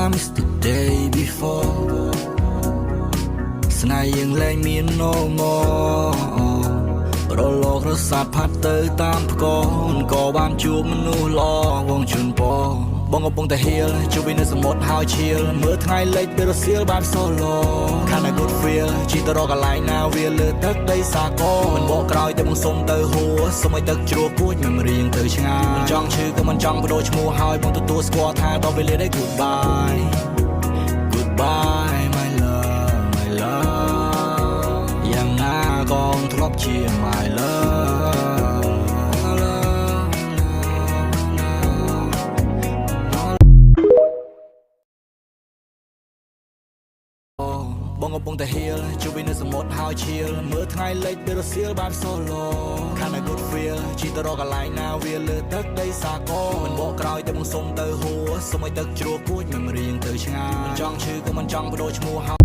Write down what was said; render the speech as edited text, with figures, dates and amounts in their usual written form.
Sometimes the day before ស្នេហ៍យើងលែងមាន no more រលករសាត់ផាត់ទៅតាមផ្គរក៏បានជួបមនុស្សល្អវងជូនពរបងកំពុងតែហៀលជួបវិញនៅសមុទ្រហើយឈៀលមើលថ្ងៃលិចពេលរសៀលបាន solo Kind of good feel ជីទៅរកកន្លែងណាវាលើទឹកដីសាគរមិនបកក្រោយតែបងសុំទៅហួរសុំឲ្យទឹកជ្រោះគួច memory យើងទៅឆ្ងាយមិនចង់ឈឺក៏មិនចង់បដូរឈ្មោះហើយបងទទួលស្គាល់ថាដល់វេលាដែល goodbye goodbye my love my love យ៉ាងណាក៏ធ្លាប់ជា my loveបងកំពុងតែហៀលជួបវិញនៅសមុទ្រហើយឈៀលមើលថ្ងៃលិចពេលរសៀលបាន solo Kind of good feel ជីទៅរកកន្លែងណាវាលើទឹកដីសាគរមិនបកក្រោយតែបងសុំទៅហួរសុំឲ្យទឹកជ្រោះគួច memory យើងទៅឆ្ងាយមិនចង់ឈឺក៏មិនចង់បដូរឈ្មោះ